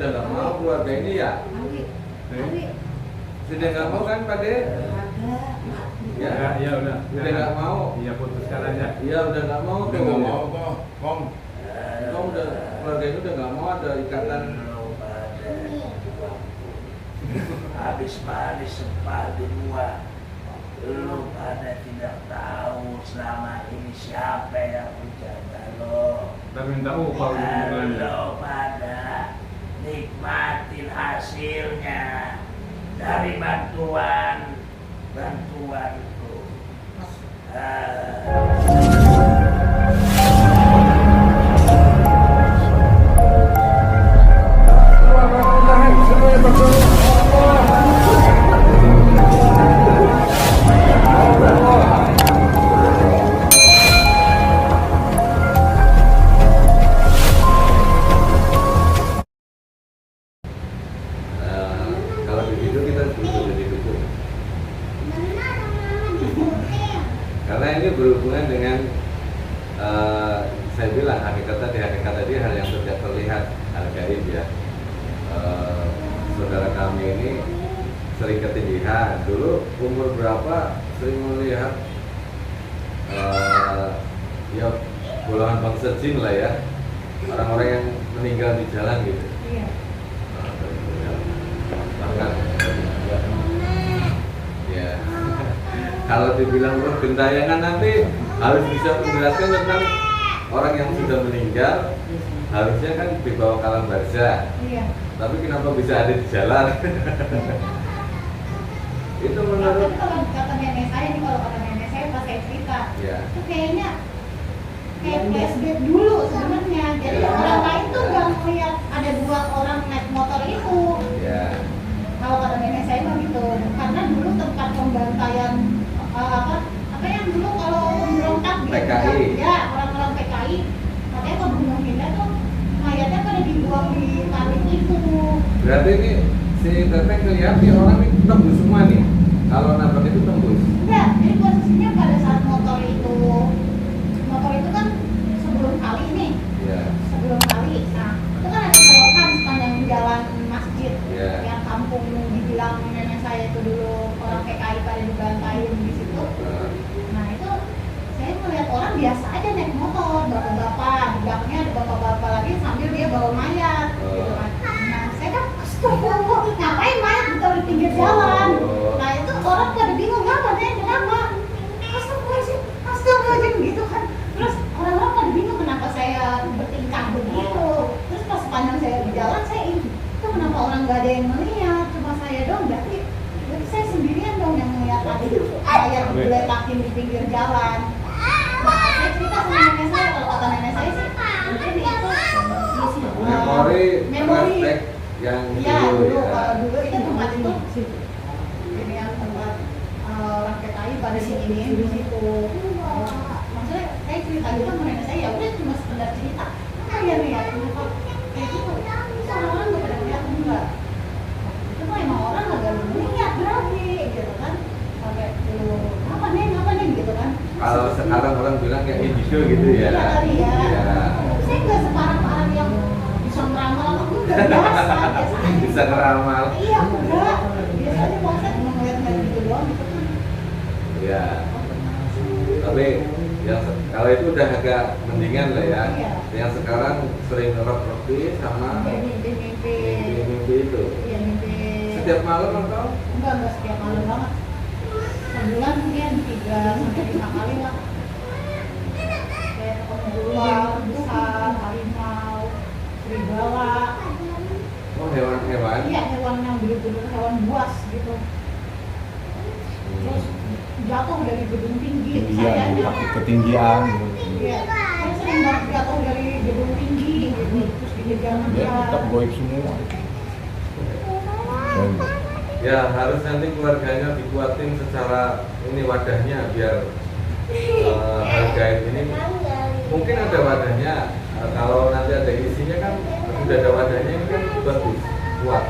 udah nggak mau keluarga ini ya. Sudah nggak mau kan Pak De? Ya udah nggak mau. Iya putuskan aja. Iya udah nggak mau Udah tuh. nggak mau kok, Kom. Kamu udah keluarga ini udah nggak mau ada ikatan. Habis manis sepatu dua. Lu pada tidak tahu selama ini siapa yang menjaga lo. Dan minta upah hubungannya. Lo pada nikmatin hasilnya dari bantuanku. Kalau di video kita duduk jadi duduk. Karena ini berhubungan dengan saya bilang hakikat tadi hal yang tidak terlihat, hal gaib ya. Saudara kami ini sering ketindihan. Dulu umur berapa sering melihat ya golongan bangsa jin lah ya, orang-orang yang meninggal di jalan gitu. Iya. Bahkan ya kalau dibilang gentayangan nanti harus bisa menjelaskan tentang orang yang sudah meninggal, harusnya kan dibawa ke alam barzah. Iya. Tapi kenapa bisa ada di jalan? Itu menurut Tapi kalau kata nenek saya nih, kalau kata nenek saya pas saya cerita, ya. itu kayaknya kayak flashback dulu sebenarnya. Jadi Ya. orang lain tuh nggak melihat ada dua orang naik motor itu. Ya. Kalau kata nenek saya mah gitu, karena dulu tempat pembantaian apa yang dulu kalau berontak gitu, PKI. ya orang-orang PKI, katanya kalau bunuh Hinda tuh mayatnya pada dibuang di kali itu. Berarti ini si Teteh ngeliat nih orang ini tembus semua nih. Kalau nabrak itu tembus. Enggak, jadi posisinya pada saat motor itu kan sebelum kali nih, Ya. sebelum kali, nah itu kan ada selokan sepanjang jalan masjid, Ya. yang kampung dibilang nenek saya itu dulu orang PKI pada dibantai di situ. Nah itu saya melihat orang biasa aja naik motor, bapak-bapak, di belakangnya ada bapak-bapak lagi sambil dia bawa mayat, gitu kan. Nah saya kan astagfirullah, ngapain mayat ditaruh di pinggir jalan? Nah itu orang pada bingung, kenapa? Astagfirullahaladzim gitu kan. Terus orang-orang pada bingung kenapa saya bertingkah begitu. Terus pas sepanjang saya berjalan saya itu kenapa orang nggak ada yang melihat, cuma saya dong. Berarti saya sendirian dong yang melihat tadi saya diletakin di pinggir jalan. Nah saya cerita sama nenek saya, kalau kata nenek saya sih mungkin itu Memori flashback yang ya dulu dulu ya. kalau dulu itu tempat itu ini yang tempat orang PKI pada sini di situ. Maksudnya saya cerita gitu sama nenek saya, ya udah cuma sekedar cerita. Kayak nih ya, kenapa kayak gitu? Itu orang-orang nggak pada lihat enggak? Itu mah emang orang agak lihat berarti gitu kan? Sampai dulu apa nih gitu kan? Kalau sekarang orang bilang kayak indigo gitu ya. Iya kali ya. Iya. Saya nggak separah-parah yang bisa ngeramal apa enggak, biasa aja. Bisa ngeramal. Iya enggak, biasanya kalau saya cuma ngeliat-ngeliat gitu doang gitu kan. Ya. Tapi yang kalau itu udah agak mendingan lah ya. Iya. Yang sekarang sering ngerok-ngerti sama mimpi itu. Iya mimpi. Setiap malam atau? Enggak setiap malam banget. Sebulan mungkin 3-5 kali lah. Kayak ketemu ular besar, harimau, serigala. Oh hewan-hewan. Iya hewan yang bener-bener hewan buas gitu. Terus jatuh dari gedung tinggi. Saya Ketinggian. Iya. Saya sering banget jatuh dari gedung tinggi gitu. Terus dikejar Ya dia. tetap goib semua. Ya harus nanti keluarganya dikuatin secara ini wadahnya biar harga ini mungkin ada wadahnya. Kalau nanti ada isinya kan sudah ada wadahnya ini kan bagus kuat.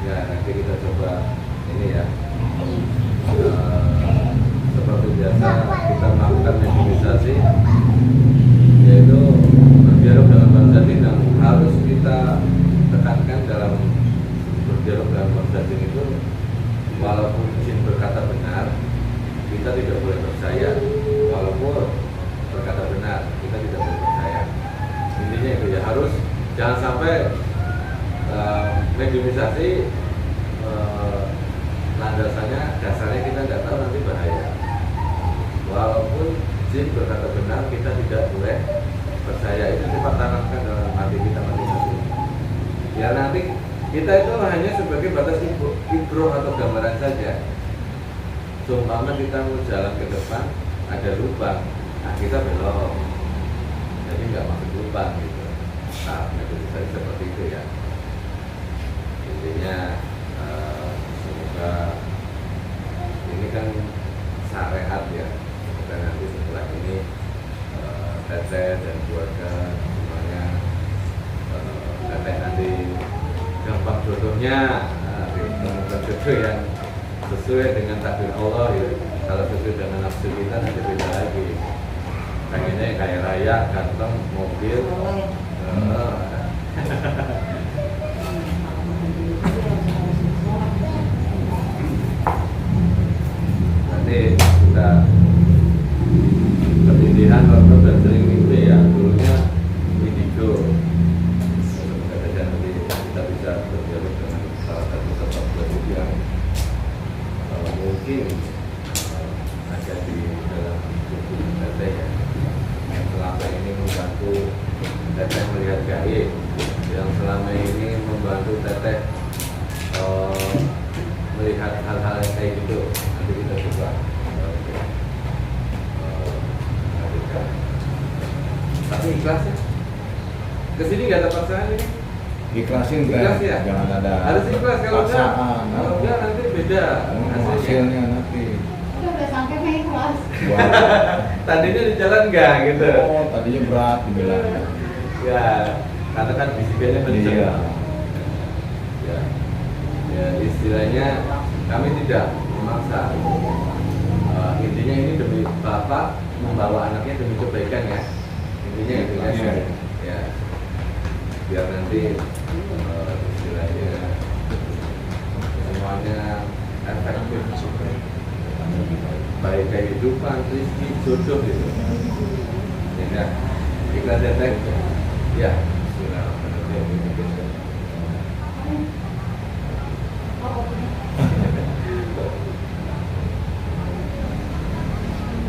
Ya nanti kita coba ini ya. Seperti biasa kita melakukan mediumisasi, yaitu berdialog dengan bangsa jin dan hal intinya itu ya, harus jangan sampai mediumisasi landasannya dasarnya kita nggak tahu, nanti bahaya. Walaupun jin berkata benar, kita tidak boleh percaya. Itu cepat tanamkan dalam hati kita masing-masing. Ya nanti kita itu hanya sebagai batas ibroh atau gambaran saja. Seumpama kita mau jalan ke depan, ada lubang, nah kita belok, jadi nggak masuk lubang gitu. Nah, itu bisa seperti itu ya. Intinya semoga ini kan syariat ya. Semoga nanti setelah ini Teteh dan keluarga semuanya, Teteh nanti gampang jodohnya, gampang jodoh yang sesuai dengan takdir Allah ya. Kalau sesuai dengan nafsu kita nanti beda lagi. Pengennya kaya raya, ganteng, mobil. Nanti kita pertindihan waktu dan sering mimpi ya, dulunya indigo. Semoga saja nanti kita bisa berdialog dengan salah satu sosok yang mungkin ada di dalam tubuh Teteh ya, yang selama ini membantu Teteh melihat gaib, yang selama ini membantu Teteh melihat hal-hal yang kayak gitu. Nanti kita coba tapi ikhlas ya, kesini nggak ada paksaan ini. Ikhlasin Ikhlas Teh. ya? Jangan ada Harus ikhlas, kalau enggak, paksaan. kalau enggak nanti beda Hasilnya nanti. Udah sampai main kelas. Wah. Tadinya di jalan enggak gitu. Oh, tadinya berat dibilang. Ya, karena kan bisikannya kenceng. Iya. Ya. Ya, istilahnya kami tidak memaksa. Intinya ini demi bapak membawa anaknya demi kebaikan ya. Intinya itu ya. Iya. Ya. Biar nanti istilahnya semuanya efektif, baik kehidupan, rezeki, jodoh gitu. Ya, kita detek. Ya, bismillahirrahmanirrahim.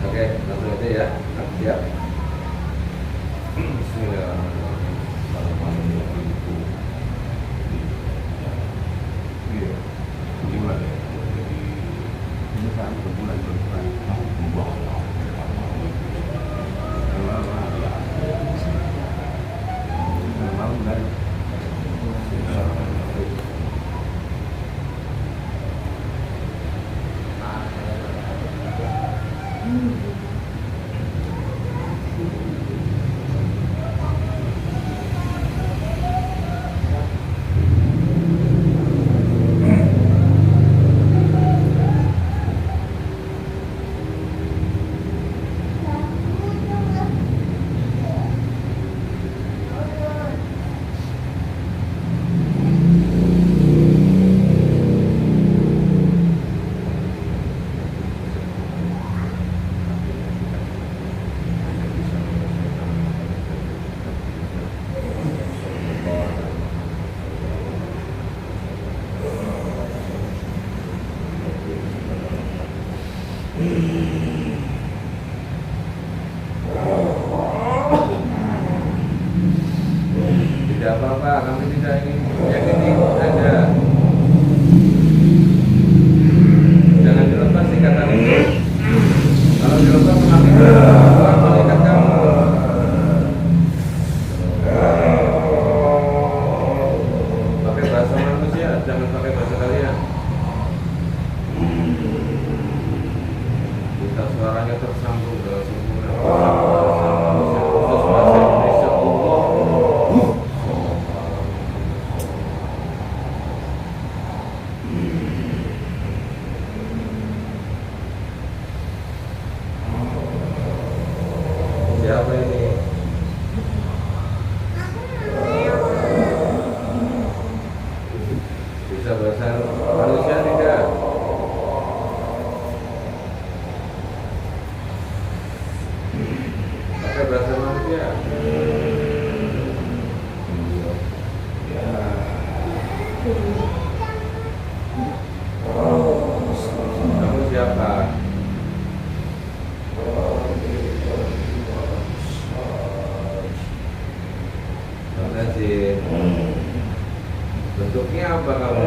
Oke, langsung aja ya. Siap. Bismillahirrahmanirrahim. Iya. Gimana? Ini kan berbulan berbulan. Tidak apa-apa, kami tidak ingin menyakiti Anda. Jangan dilepas ikatan itu. Kalau dilepas mengakibatkan malaikat kamu. Pakai bahasa manusia, jangan pakai bahasa kalian. Kita suaranya tersambung dengan sempurna. Khusus bahasa Indonesia Allah. Najib. Bentuknya apa kamu?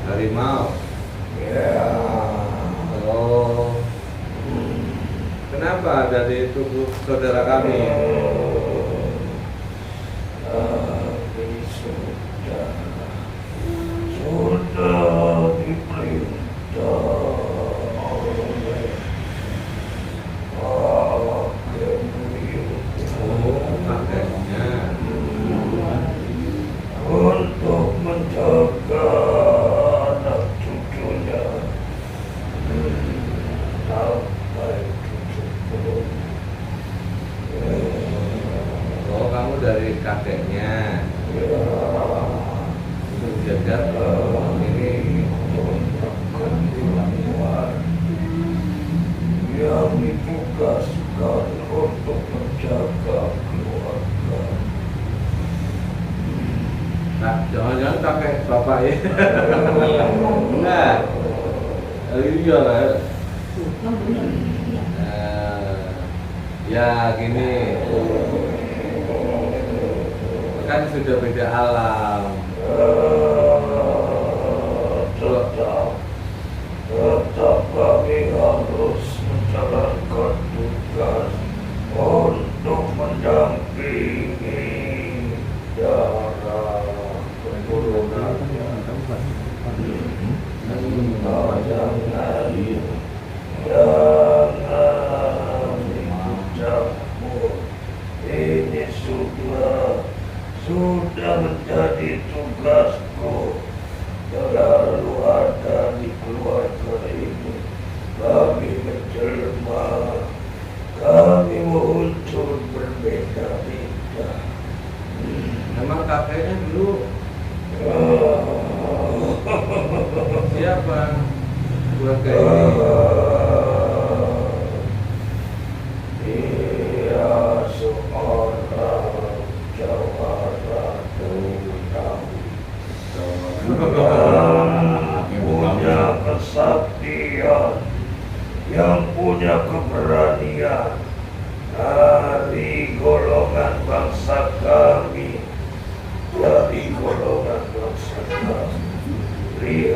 Harimau. Oh. Kenapa ada di tubuh saudara kami? Sudah diperintah Makanya untuk menjaga anak cucunya sampai cucu pun. oh kamu dari kakeknya untuk jaga ini. Yang ditugaskan untuk menjaga keluarga. Nah, jangan-jangan kakek bapak ya? Enggak. Iya lah. Ya gini. Kan sudah beda alam. Tetap kami harus menjalankan tugas untuk mendampingi darah keturunannya. Jangan dicampur. Ini sudah menjadi tugasku. Selalu ada di keluarga ini. Kami menjelma, kami muncul berbeda-beda. Emang kakeknya dulu siapa? Keluarga ini? Dia seorang jawara Dawi. Yang punya kesaktian, yang punya keberanian dari golongan bangsa kami, dari golongan bangsa kami.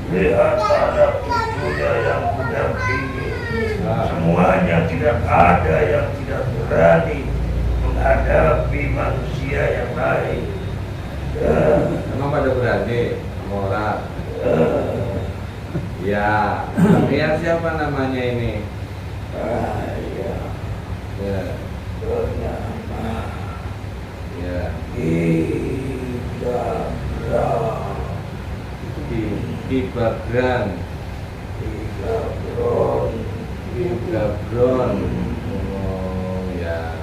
Lihat anak cucunya yang mendampingi. Semuanya tidak ada yang tidak berani menghadapi manusia yang lain. Emang pada berani sama orang? Ya, yang siapa namanya ini? Saya Ya, bernama ya. Kibagran. Kibagron. Oh ya.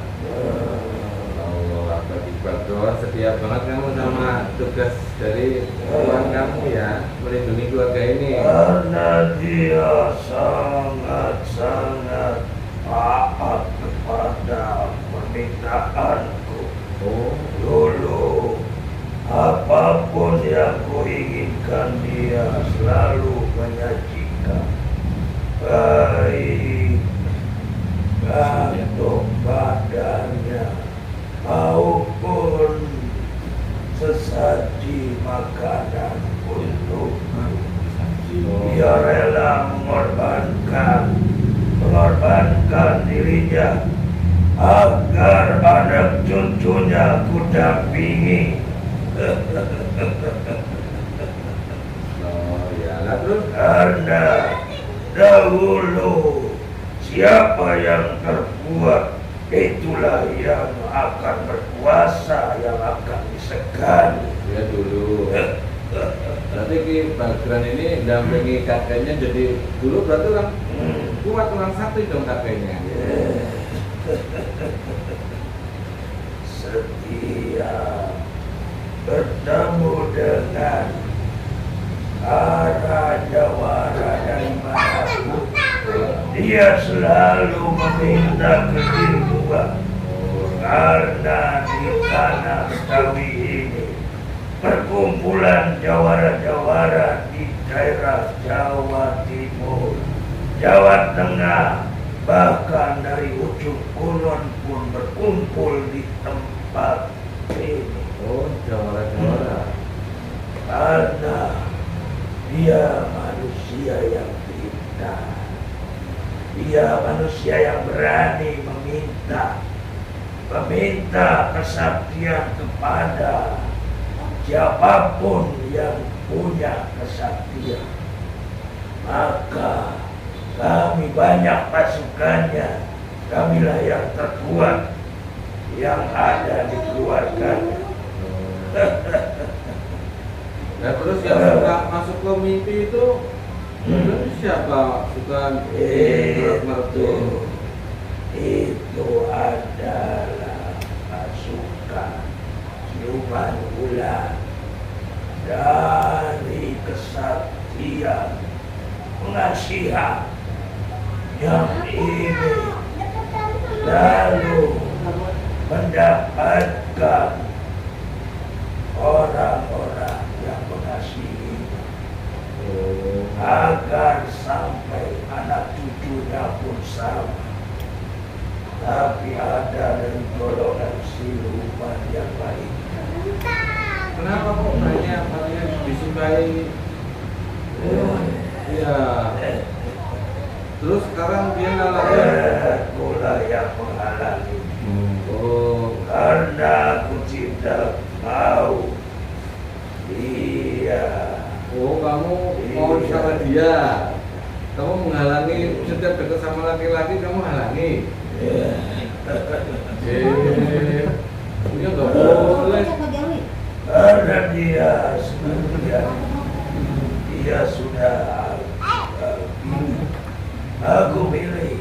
Allah, apa Kibagron? Setia banget kamu sama tugas dari Tuhan kamu ya, melindungi keluarga ini. Karena dia sangat-sangat taat kepada permintaanku. Oh, Dulu, apapun yang kuinginkan dia selalu menyajikan. Baik untuk badannya maupun sesaji makanan untukku. Dia rela mengorbankan dirinya agar anak cucunya ku dampingi. oh ya. Lah terus? Karena dahulu siapa yang terkuat itulah yang akan berkuasa, yang akan disegani. Ya dulu. Berarti Kibagran ini dampingi kakeknya, jadi dulu berarti orang kuat, orang sakti dong kakeknya. Setiap bertemu dengan para jawara dari manapun, dia selalu meminta kesembuhan. Karena di tanah Betawi ini perkumpulan jawara-jawara di daerah Jawa Timur, Jawa Tengah, bahkan dari ujung kulon pun berkumpul di tempat ini. Oh, jawara. Karena dia manusia yang pintar. Dia manusia yang berani meminta kesaktian kepada siapapun yang punya kesaktian. Maka kami banyak pasukannya, kamilah yang terkuat yang ada di keluarganya. Nah, terus yang suka masuk ke mimpi itu siapa? Suka mertu. Itu adalah pasukan siluman ular dari kesaktian pengasihan yang ini lalu mendapatkan orang-orang yang mengasihi agar sampai anak cucunya pun sama. Tapi ada dari golongan siluman yang lain. Kenapa kok banyak disukai? Iya. Terus sekarang dia ngalahin. Akulah yang menghalangi. Oh, Karena aku tidak mau dia. oh kamu mau sama dia. Kamu menghalangi setiap dekat sama laki-laki, kamu halangi. Punya nggak boleh. Karena dia sudah aku pilih.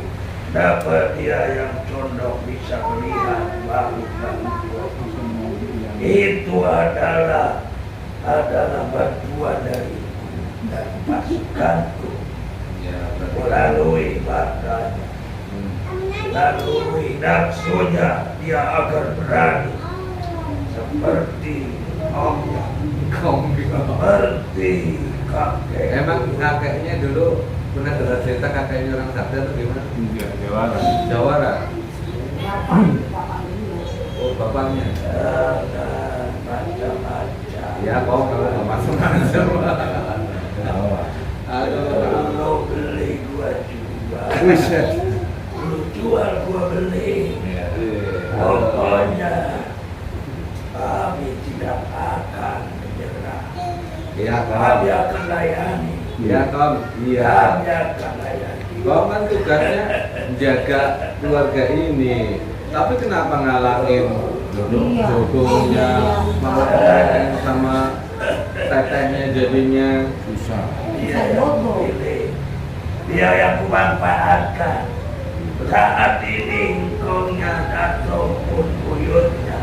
Dapat dia yang condong bisa melihat makhluk-makhluk. Itu adalah bantuan dariku dan pasukanku. Melalui matanya, melalui nafsunya, dia akan berani seperti omnya, seperti kakek. Emang kakeknya dulu pernah dengar cerita kakeknya orang Sabda atau gimana? Enggak, Jawara. Jawara. Oh, bapaknya. Macam-macam. Ya, kok kalau nggak macam-macam. Aduh. Lu beli gua jual. Buset. Lu jual gua beli. Iya. Pokoknya kami tidak akan menyerah. Iya, Kami Kom. akan layani. Iya, Kom. Iya. Kami akan layani. Kom kan tugasnya menjaga keluarga ini. Tapi kenapa ngalangin jodohnya, malah teteh sama tetehnya jadinya Susah. Dia yang pilih. Dia yang kumanfaatkan. Saat ini engkaunya ataupun buyutnya,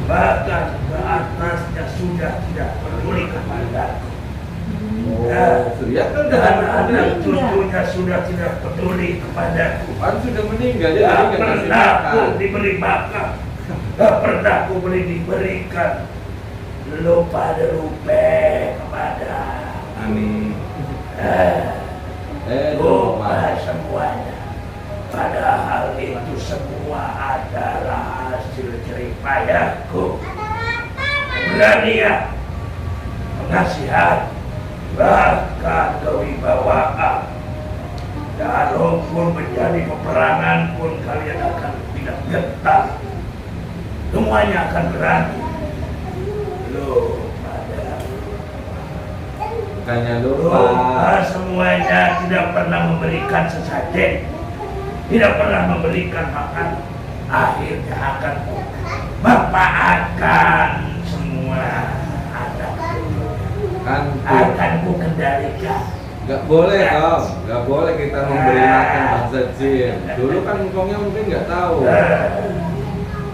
bahkan ke atasnya sudah tidak peduli kepadaku. Surya kan udah Dan ada anak cucunya sudah tidak peduli kepadaku. kan sudah meninggal dia Gak nggak kasih pernah aku makan. diberi makan. Gak pernah aku diberikan. Lu pada lupa kepada Ani. lupa semuanya. Padahal itu semua adalah hasil jeripayahku. Keberanian, pengasihan, bahkan kewibawaan. Kalaupun menjadi peperangan pun kalian akan tidak gentar. Semuanya akan berani. Lu pada Bukannya lupa lupa. semuanya tidak pernah memberikan sesajen, tidak pernah memberikan makan. Akhirnya akan memanfaatkan semua anak Kan akan ku kendalikan. nggak boleh Kom, nggak boleh kita memberi makan bangsa jin. Dulu kan engkongnya mungkin nggak tahu.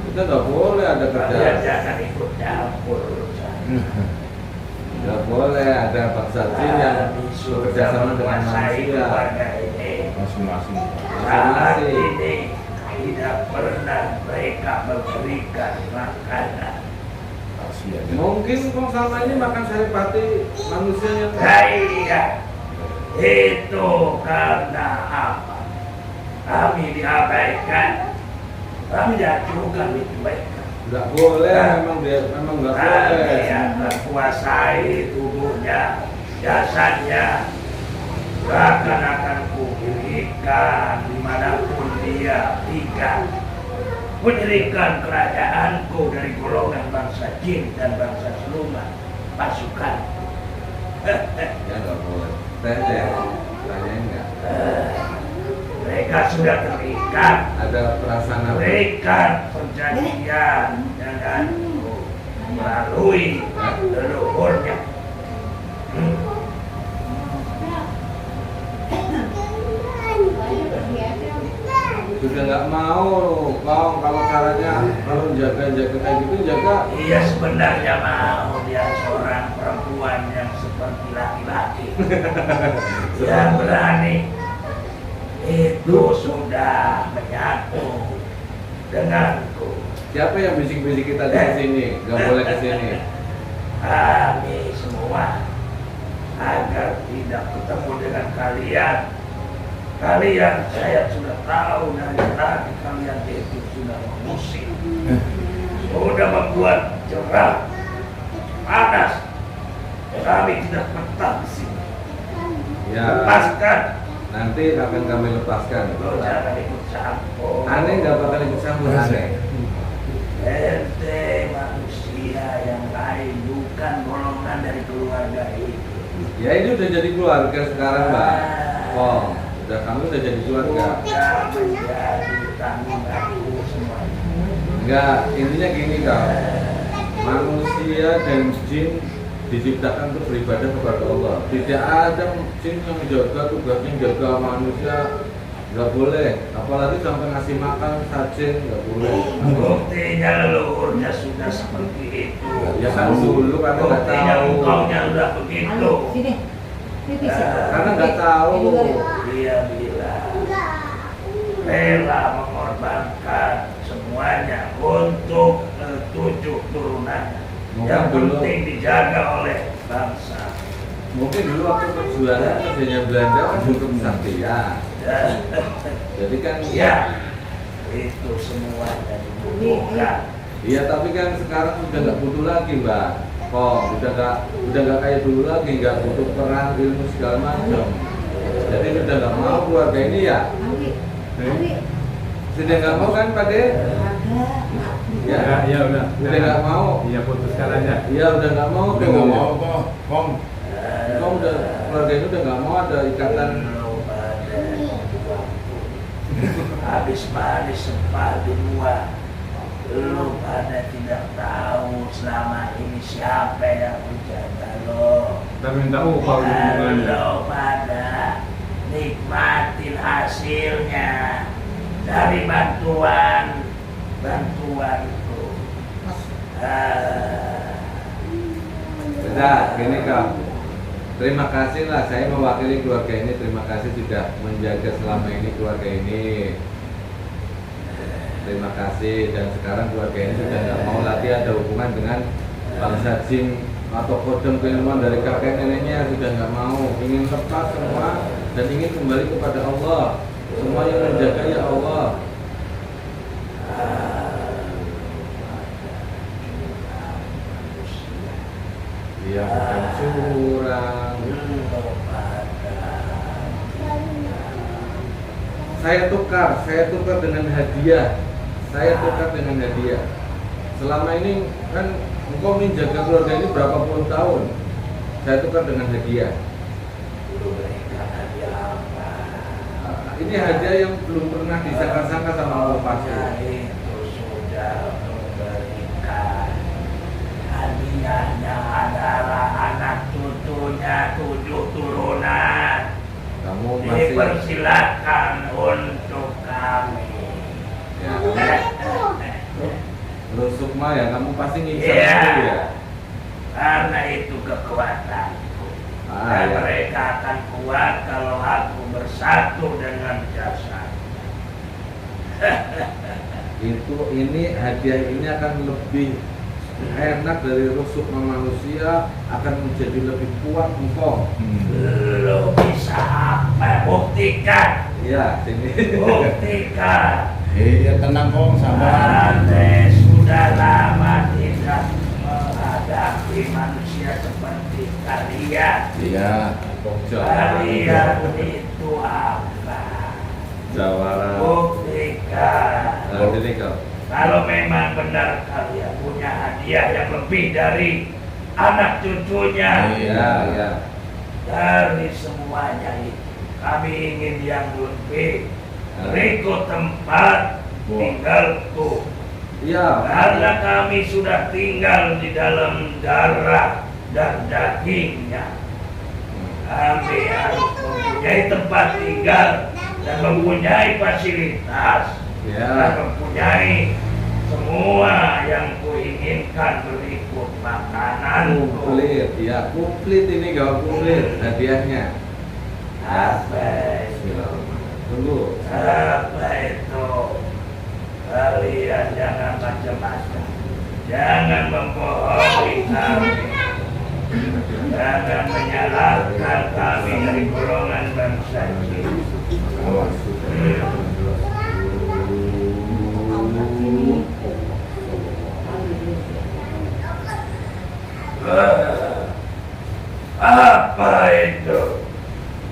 Kita nggak boleh ada Kalian kerja, jangan ikut campur urusan. nggak boleh ada bangsa jin yang bekerja sama dengan manusia. Masing-masing. Saat ini tidak pernah mereka memberikan makanan. Kasihan. Mungkin kok selama ini makan saripati manusia yang Iya, itu karena apa? kami diabaikan, kami diacuhkan di kebaikan. Nggak boleh, memang nggak boleh. Kami yang terkuasai tubuhnya, jasadnya, bahkan akan kudirikan dimanapun dia tinggal. Mendirikan kerajaanku dari golongan bangsa jin dan bangsa siluman pasukan. Ya nggak boleh. Tanyain nggak? Mereka sudah terikat, Ada perasaan apa? terikat perjanjian denganku melalui leluhurnya. Sudah nggak mau, Kong. Kalau caranya kalau jaga-jaga kayak gitu jaga. Ia sebenarnya mau dia seorang perempuan yang seperti laki-laki. Dia berani. Itu sudah menyatu denganku. Siapa yang bisik-bisik kita di sini? Nggak boleh ke sini. Kami semua agar tidak ketemu dengan kalian. Kalian saya sudah tahu dari tadi kalian itu sudah mengusik, sudah membuat cerah, panas. Kami tidak betah di sini. Ya. Lepaskan. Nanti akan kami lepaskan. Lo jangan ikut campur. Aneh nggak bakal ikut campur aneh. Ente manusia yang lain, bukan golongan dari keluarga itu. Ya ini udah jadi keluarga sekarang, Mbak. Oh, udah kamu udah jadi keluarga. Udah menjadi tanggung aku semuanya. Enggak, intinya gini kau. Manusia dan jin diciptakan untuk beribadah kepada Allah. Tidak ada jin yang jaga tugasnya jaga manusia. Nggak boleh, apalagi sampai ngasih makan sajin nggak boleh. Buktinya leluhurnya sudah seperti itu. Ya kan dulu karena nggak Buktinya tahu. engkaunya udah begitu. Sini. Pipis ya. Karena nggak tahu. Dia bilang rela mengorbankan semuanya untuk 7 turunannya. Mungkin Yang dulu- penting dijaga oleh bangsa. Mungkin dulu waktu perjuangan kerjanya Belanda kan untuk kesaktian. Jadi kan Ya, itu semuanya dibutuhkan. iya, tapi kan sekarang udah nggak butuh lagi, Mbak. Kok udah nggak kayak dulu lagi, nggak butuh perang ilmu segala macam. Jadi udah nggak mau keluarga ini ya. Sudah nggak mau kan, Pak De? Ya, Ya, ya udah. udah nggak mau. Iya, putuskan aja. Iya udah nggak mau Udah nggak mau kok, Kong. Kamu udah keluarga ini udah nggak mau ada ikatan. Habis manis sempat di luar. Lu pada tidak tahu selama ini siapa yang menjaga lo. Ntar minta upah di hubungannya. Lo pada nikmatin hasilnya dari bantuanku. Udah, gini Kak. Terima kasih lah, saya mewakili keluarga ini. Terima kasih sudah menjaga selama ini keluarga ini. Terima kasih, dan sekarang keluarga ini sudah nggak mau lagi ada hubungan dengan bangsa jin atau kodam keilmuan dari kakek neneknya. Sudah nggak mau, ingin lepas semua dan ingin kembali kepada Allah. Semua yang menjaga ya Allah. Dia bukan curang. Saya tukar dengan hadiah. Selama ini kan engkau menjaga keluarga ini berapa puluh tahun. Saya tukar dengan hadiah. Ini hadiah yang belum pernah disangka-sangka sama Allah pasti. Itu sudah memberikan hadiahnya adalah anak cucunya 7 turunan. Kamu masih Dipersilakan untuk kami. ya, lu Sukma ya, kamu pasti ngincar Iya. itu ya. Karena itu kekuatanku. Ah, Dan ya. mereka akan kuat kalau aku bersatu dengan jasad. Ini hadiah ini akan lebih enak dari rusuk manusia, akan menjadi lebih kuat engkau. Lo bisa apa? Buktikan. Iya, sini. Buktikan. Iya tenang kong, sabar. Anda sudah lama tidak menghadapi manusia seperti kalian. Iya. Kalian itu apa? Jawara. Buktikan. Nah, sini kau. Kalau memang benar kalian punya hadiah yang lebih dari anak cucunya, Iya, iya. dari semuanya itu kami ingin yang lebih. Berikut tempat tinggalku. Iya. Karena kami sudah tinggal di dalam darah dan dagingnya. Kami harus mempunyai tempat tinggal dan mempunyai fasilitas Ya. dan mempunyai semua yang kuinginkan berikut makanan. Kumplit, ya kumplit ini kau kumplit hadiahnya. Apa itu? Bismillahirrahmanirrahim. Tunggu. Apa itu? Kalian jangan macam-macam. Jangan membohongi kami. Jangan menyalahkan kami dari golongan bangsa jin. Awas. Apa itu?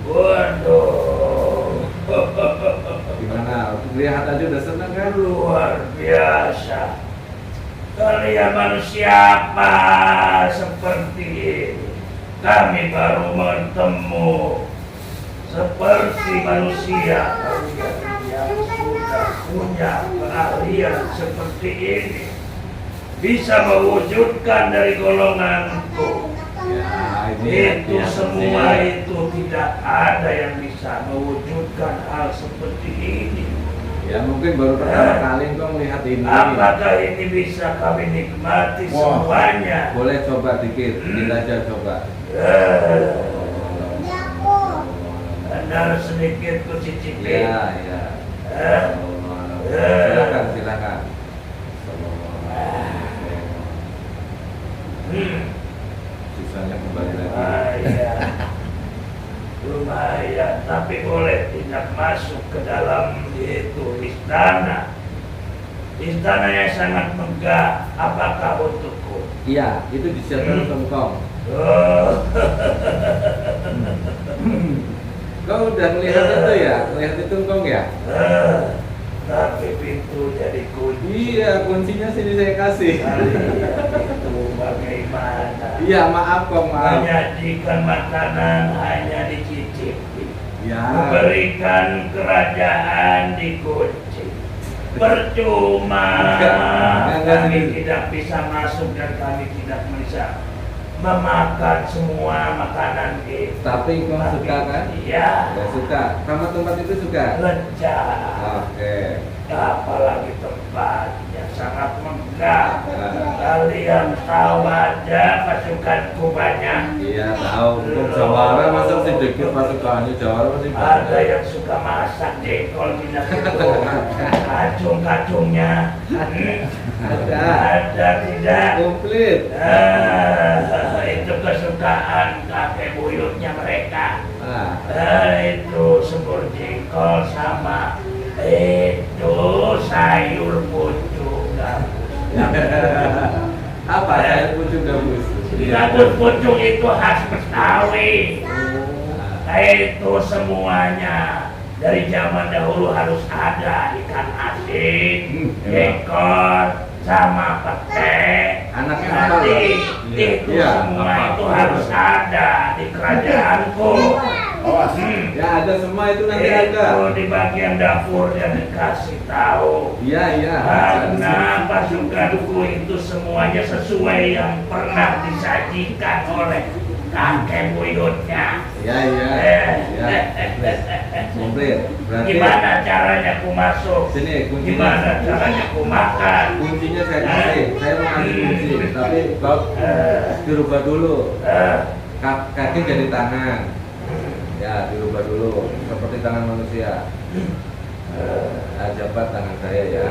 Waduh. Gimana? Lihat aja udah seneng kan? Luar biasa. Kalian manusia apa seperti ini? Kami baru bertemu seperti manusia. Kalian yang sudah punya keahlian seperti ini bisa mewujudkan dari golonganku. Ya, Itu hadiah semua sih. itu tidak ada yang bisa mewujudkan hal seperti ini. Ya mungkin baru pertama kali kau melihat ini. Apakah ini bisa kami nikmati Wah. semuanya? Boleh coba dikit, dikit aja coba. Benar sedikit ku cicipi. Ya, ya. Silakan, silakan. Sisanya kembali lagi. Lumayan. Lumayan, tapi boleh tidak masuk ke dalam itu istana. Istana yang sangat megah. Apakah untukku? Iya, itu disiapkan untuk engkau. Oh. Kau udah melihat itu ya? Melihat itu engkau ya? Tapi pintunya dikunci. Iya, kuncinya sini saya kasih. Kalian itu bagaimana? Iya, maaf kok, maaf. Menyajikan makanan hanya dicicipi. Ya. Memberikan kerajaan dikunci. Percuma. Enggak, Kami enggak. tidak bisa masuk dan kami tidak bisa memakan semua makanan itu. Tapi kau suka kan? Iya. Ya suka. Sama tempat itu suka? Lecah. Oke. Apalagi tempatnya sangat megah. Nah. Kalian tahu aja pasukanku banyak. Iya, tahu. Untuk Jawara masa sedikit pasukannya Jawara masih Ada banyak. yang suka masak jengkol minyak itu. Kacung-kacungnya. Ada. Ada tidak? Komplit. Itu kesukaan kakek buyutnya mereka. Ah. Itu semur jengkol sama itu sayur pucung gabus. Apa saya pucuk gabus? Gabus pucung itu khas Betawi. Itu semuanya dari zaman dahulu harus ada ikan asin, ekor, sama pete. Anaknya apa? Nanti Iya. itu Iya, semua apa? itu harus ada di kerajaanku. Awas. Ya ada semua itu nanti Itu ada. di bagian dapurnya dikasih tahu. Iya, iya. Karena pasukanku itu semuanya sesuai yang pernah disajikan oleh kakek buyutnya. Iya, iya. Ya. Komplit. Berarti Gimana caranya ku masuk? sini kuncinya. Gimana caranya ku makan? Kuncinya saya kasih. Saya mau kasih kunci, tapi kau dirubah dulu. Kaki jadi tangan. Ya, dirubah dulu seperti tangan manusia. Jabat tangan saya ya.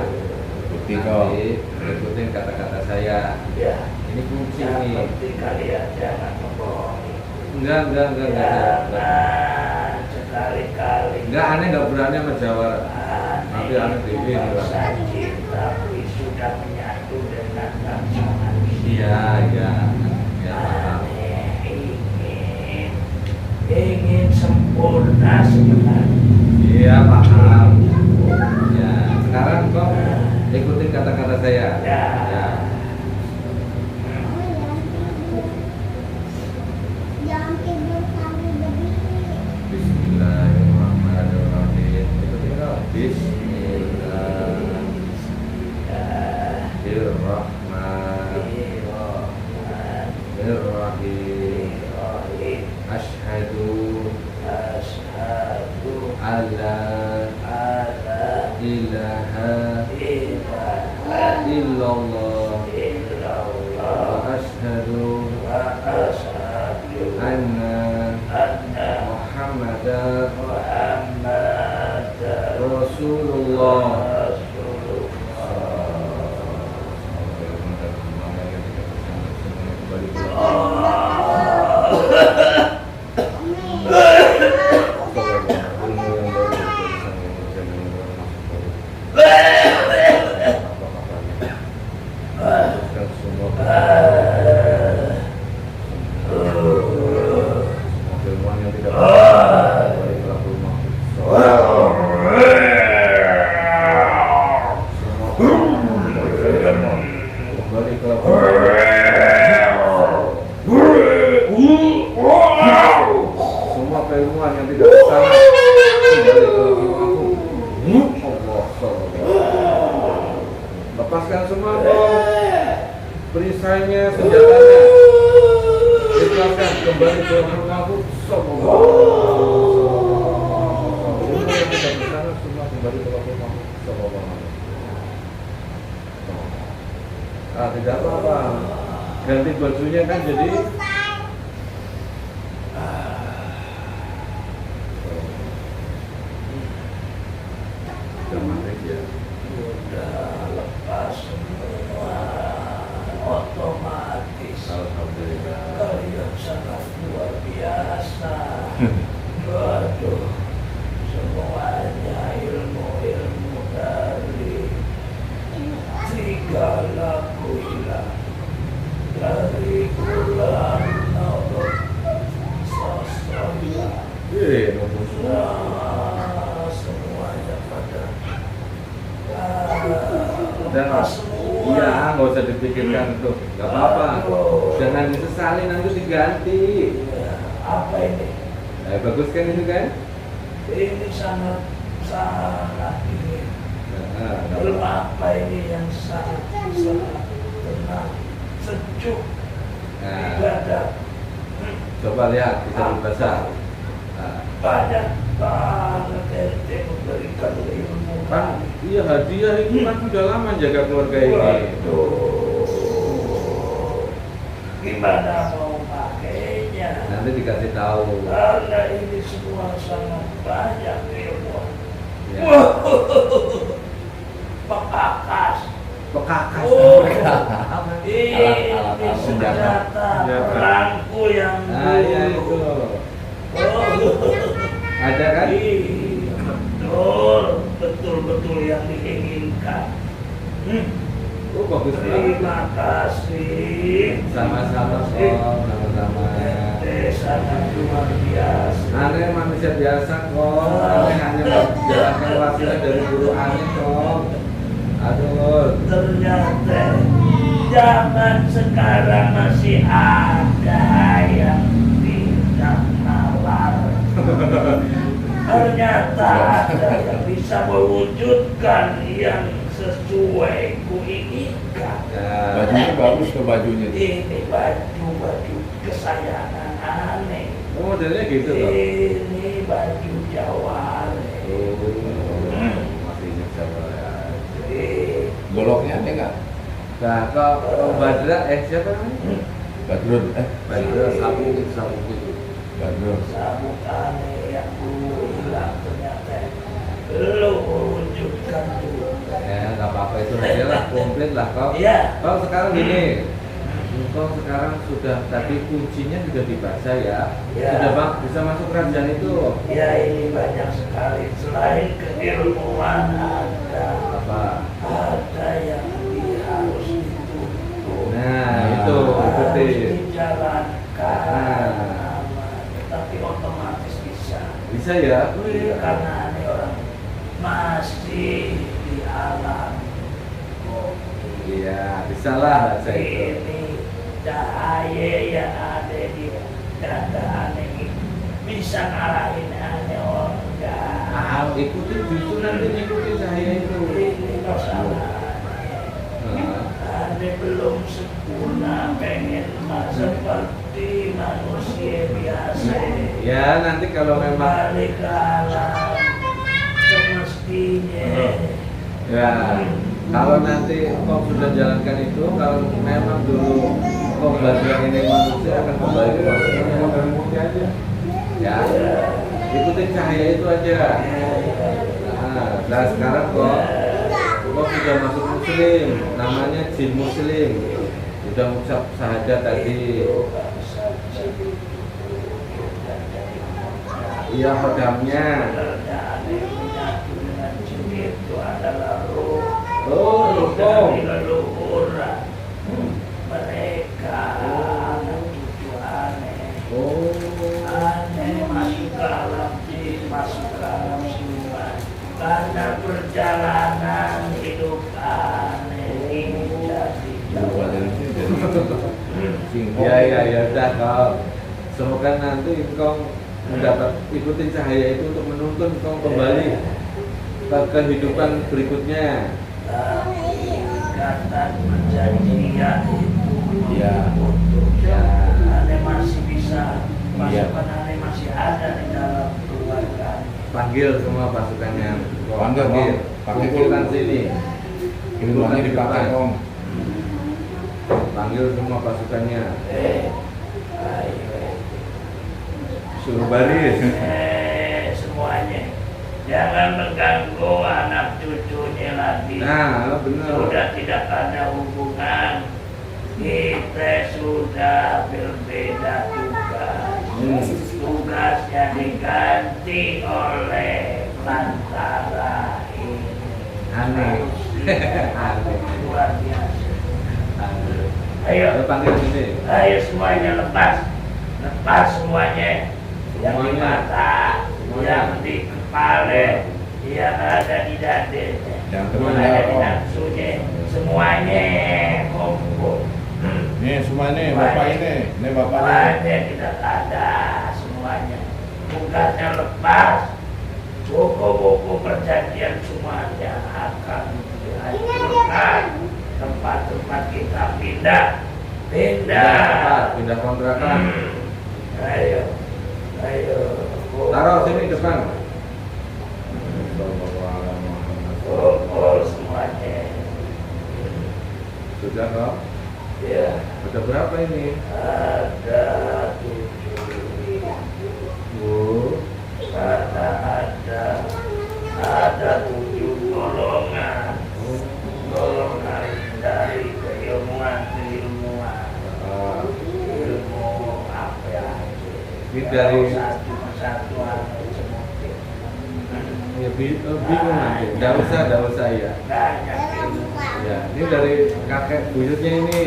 Bukti kau. Nanti ikutin kata-kata saya. Ya, Ini kunci yang nih. penting kalian jangan membohongi. Enggak. Jangan sekali-kali. Enggak, aneh nggak berani sama jawara. Nanti aneh bikin. saja, tapi sudah menyatu dengan pasangan. Iya, iya. Ya, paham. Aneh ingin sempurna sebenarnya. Iya, paham. Ya, sekarang kok ikutin kata-kata saya. Ya. Ya. Bismillahirrahmanirrahim. Ikutin kok. Bismillahirrahmanirrahim. Asyhadu alla ilaha illallah wa asyhadu anna Muhammadar Rasulullah. Semua keilmuan yang tidak bersama kembali ke aku. Lepaskan semua dong perisainya, senjatanya. Ikhlaskan kembali ke aku. Ilmu yang tidak bersama semua kembali ke aku. Ah, tidak apa-apa. Ganti bajunya kan jadi ya. Sudah lepas semua, otomatis. Alhamdulillah. Kalian sangat luar biasa. Waduh, semuanya ilmu-ilmu dari tiga laku hilang. Dari bulan Naurul Sastra. Nunggu Semuanya pada dan iya, nggak usah dipikirkan tuh, nggak apa-apa. Jangan disesali, nanti diganti. Apa ini? Bagus kan ini kan? Ini sangat ini. Nggak Belum apa-apa. apa ini yang sangat tenang, sejuk, tidak ada Coba lihat, bisa dibaca. banyak banget ente memberikan ilmu. Kan iya, hadiah itu kan sudah lama jaga keluarga ini. Waduh, gimana mau pakainya? Nanti dikasih tahu. Karena ini semua sangat banyak ilmu. Ya. Pekakas. Pekakas. Ini Alat-alat senjata senjata. perangku yang Nah, ya itu. Ada kan? Betul yang diinginkan. Oh, bagus banget. Terima kasih. Sama-sama kok, sama-sama. Ente sangat luar biasa. Aneh manusia biasa kok. Aneh hanya menjalankan wasiat dari guru aneh kok. Aduh. Ternyata zaman sekarang masih ada yang tidak nalar. Ternyata ada yang bisa mewujudkan yang sesuai kuinginkan. Ya. Bajunya bagus tuh bajunya. Ini baju kesayangan aneh. Oh, modelnya gitu loh. Ini baju Jaware. Masih Jawa ya. Goloknya ada nggak? Nah, kalau Badra, siapa namanya? Badrun, Badra, sapu gitu. Badrun. Sabuk aneh yang dulu hilang ternyata lu wujudkan juga. Ya, nggak apa-apa itu aja lah, komplit lah kau. Iya. Kau sekarang gini, engkau sekarang sudah tadi kuncinya sudah dibaca ya. Ya. Sudah Bang bisa masuk kerajaan itu. Ya ini banyak sekali. Selain keilmuan Apa? ada yang harus dituntut. Nah, itu harus ikuti. dijalankan. Nah. Tapi otomatis bisa. Bisa ya? Karena ini orang masih di alam kopi. Iya, bisa lah baca itu. Ini cahaya yang ada di dada aneh ini bisa ngalahin aneh orang enggak. Ah, ikutin justru nanti ikutin saya itu. Ini masalahnya. Nah, Aneh belum sempurna, pengen seperti manusia biasa. ya nanti kalau memang Kembali ke alam semestinya. ya kalau nanti kau sudah jalankan itu, kalau memang dulu kau bagian ini manusia akan kembali ke manusia aja. Ya, ikutin cahaya itu aja. Nah sekarang kau sudah masuk muslim, namanya jin muslim, sudah mengucap syahadat tadi. Iya pedangnya. Itu adalah roh. Oh, Dari leluhur mereka, anak cucu aneh. Oh. Aneh masuk ke alam jin, masuk ke alam siluman. Karena perjalanan hidup aneh ini jadi Buat dari sini dari singkong. Ya udah kau. Semoga nanti kau mendapat ikutin cahaya itu untuk menuntun kau kembali ke kehidupan berikutnya. Ikatan perjanjian itu Ya. untuk Ya. aneh masih bisa, Iya. pasukan aneh masih ada di dalam keluarga. Panggil semua pasukannya. Kau Panggil, Bang. Panggil. Kumpulkan sini. Ilmuannya dipakai om. Panggil semua pasukannya. Ayo, Suruh baris. semuanya. Jangan mengganggu anak cucunya lagi. Nah, benar. Sudah tidak ada hubungan. Kita sudah berbeda tugas. Tugasnya diganti oleh Lantara ini. Aneh. Aneh. Luar biasa. Ayo Ayo, panggil sini. ayo semuanya lepas. Lepas semuanya. Yang di Semuanya. mata, Semuanya. yang di kepala, yang ada di dada, Yang yang terus ada ya, di Om. nafsunya, semuanya kumpul. Nih semua ini bapak ini bapaknya. Semuanya kita ada semuanya. Tugasnya lepas. Buku-buku perjanjian semuanya akan dihancurkan. Tempat-tempat kita pindah. Pindah kontrakan. Ayo, ayo. Taruh sini depan. Kumpul semuanya. Sudah kok? Ya, Sudah berapa ini? ada 7. Bu. Karena ada 7 golongan. Golongan dari keilmuan ilmu apa ya? Ini dari- satu persatu anu semuanya. Ya bingung nanti. Nggak usah ya. Banyak ilmu. Ya, ini dari kakek buyutnya ini.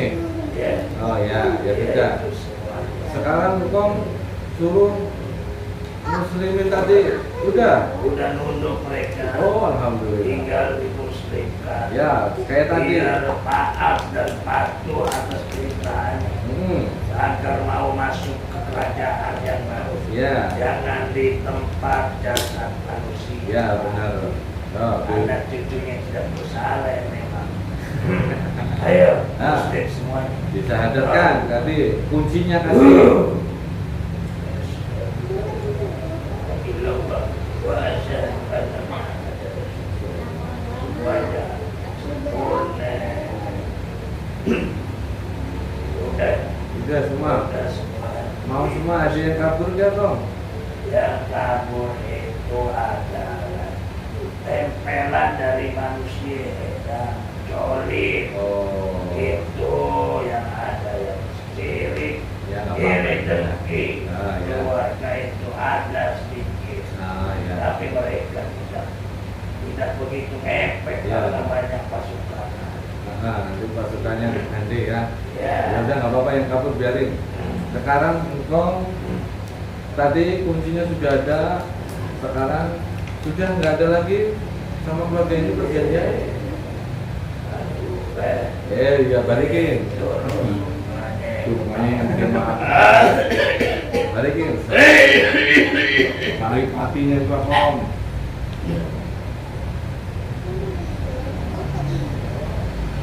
Ya. Oh ya sudah. Ya, itu semua. Sekarang kong suruh muslimin tadi udah. Udah nunduk mereka. Oh alhamdulillah. Tinggal dimuslimkan. Ya kayak tadi. Biar taat dan patuh atas perintahnya. Agar mau masuk ke kerajaan yang baru. Ya. Jangan di tempat jasad manusia. Ya benar. Oh, Anak cucunya tidak bersalah memang. Ayo, Ah. muslim semuanya. disahadatkan tadi kuncinya kasih. Ilallah wa asyhadu anna Muhammadar Rasulullah. Sempurna. Udah semua. Udah semua. Mau semua ada yang kabur gak dong? Yang kabur itu adalah tempelan dari manusia dan coli. Oh. Itu yang ada yang Ya udah nggak apa-apa, yang kabur biarin. Sekarang engkau tadi kuncinya sudah ada, sekarang sudah nggak ada lagi sama keluarga ini perjanjian. Ya balikin. Semuanya yang bikin maaf. Balikin. Tarik hatinya itu Om.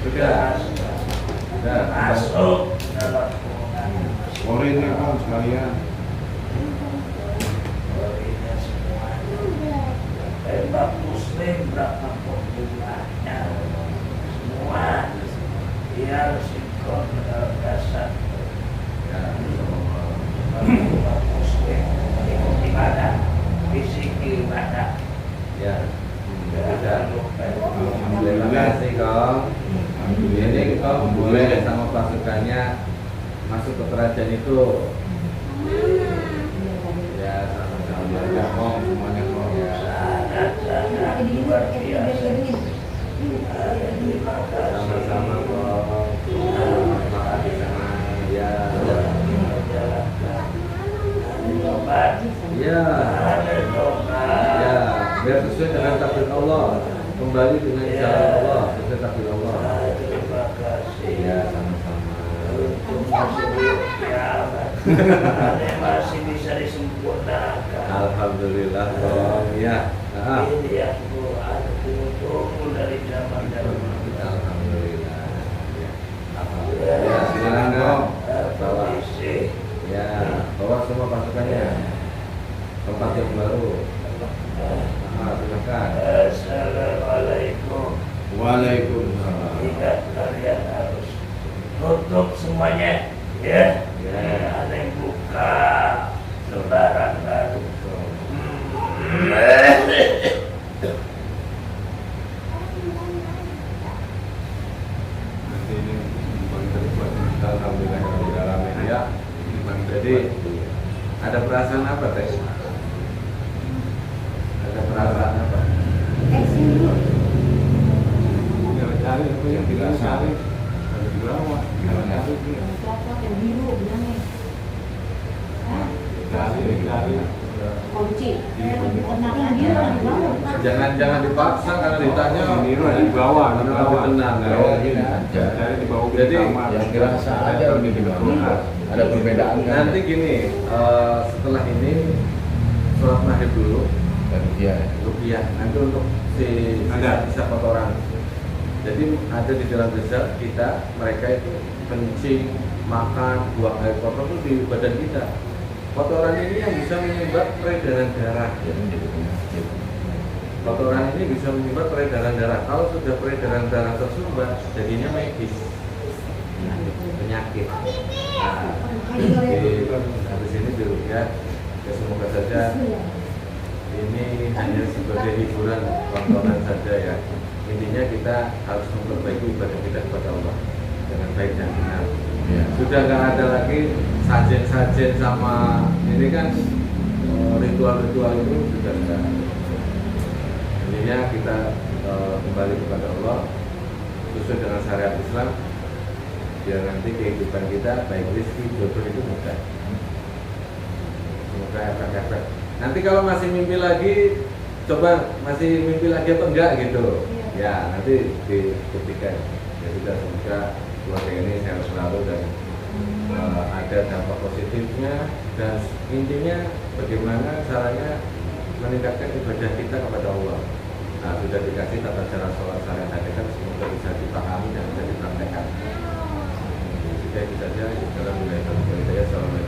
Sudah. Sudah. Masuk dalam hubungan. Sorry nih Om sekalian. Sorrynya semuanya. Tembak muslim berapa pembunuhannya. Semua biar sinkron dalam dasar. Ya. Tembak muslim ikut ibadah, fisik ibadah. Ya. Sudah. Terima Alhamdulillah. kasih kau. Ini kau boleh sama pasukannya masuk ke kerajaan itu. Ya sama-sama. Ya Om, semuanya Om. Ya. Sangat luar biasa. Terima kasih. Sama-sama kau. Makan di sana. Ya. Ya. Ya. Biar sesuai dengan takdir Allah. Kembali dengan jalan Allah. Sesuai takdir Allah. Terima kasih. Ya sama-sama. Masih bisa disempurnakan. Alhamdulillah kau. Ya. Ini yang aku tunggu dari zaman dahulu. Alhamdulillah. Ya. Alhamdulillah. Ya, silakan kau. Bawa. Polisi. Ya, bawa semua pasukannya. Tempat yang baru. Silakan. Assalamualaikum. Waalaikumsalam. Ingat kalian harus tutup semuanya, ya. Ya. Ada yang buka lembaran baru. Nanti ini bagi terbuat. Alhamdulillah di dalam media. Jadi ada perasaan apa teh? Ada perasaan apa? Cari apa yang tidak cari. Ada di bawah. Coklat yang biru bilangnya. Cari. Kunci. Tenang yang biru di bawah. Jangan dipaksa karena ditanya. Biru ada di bawah. Di Kenapa bawah. tenang? Oh, gini aja. Cari di bawah Jadi, kamar. Yang dirasa aja lebih di bawah. Ada perbedaan kan? Nanti gini, setelah ini sholat maghrib dulu, Dan dia rupiah. Nanti untuk si Ada. sisa kotoran. Jadi ada di dalam desa kita, mereka itu kencing, makan, buang air kotor itu di badan kita. Kotoran ini yang bisa menyebabkan peredaran darah. jadi menjadi penyakit. Kotoran ini bisa menyebabkan peredaran darah. Kalau sudah peredaran darah tersumbat, jadinya medis, penyakit. Nah, habis ini dulu ya. Ya semoga saja ini hanya sebagai hiburan, tontonan saja ya. Intinya kita harus memperbaiki ibadah kita kepada Allah dengan baik dan benar. Ya. Sudah nggak ada lagi sajen-sajen sama ini kan ritual-ritual itu sudah enggak. Intinya kita kembali kepada Allah sesuai dengan syariat Islam, biar nanti kehidupan kita baik rezeki jodoh itu mudah. Semoga efek-efek. Nanti kalau masih mimpi lagi, coba masih mimpi lagi atau enggak gitu. Ya nanti dibuktikan. Ya sudah, semoga keluarga ini sehat selalu dan ada dampak positifnya, dan intinya bagaimana caranya meningkatkan ibadah kita kepada Allah. Nah, sudah dikasih tata cara sholat syariat tadi kan, semoga bisa dipahami dan bisa dipraktekkan. Sudah itu saja. Dalam wilayah Assalamualaikum.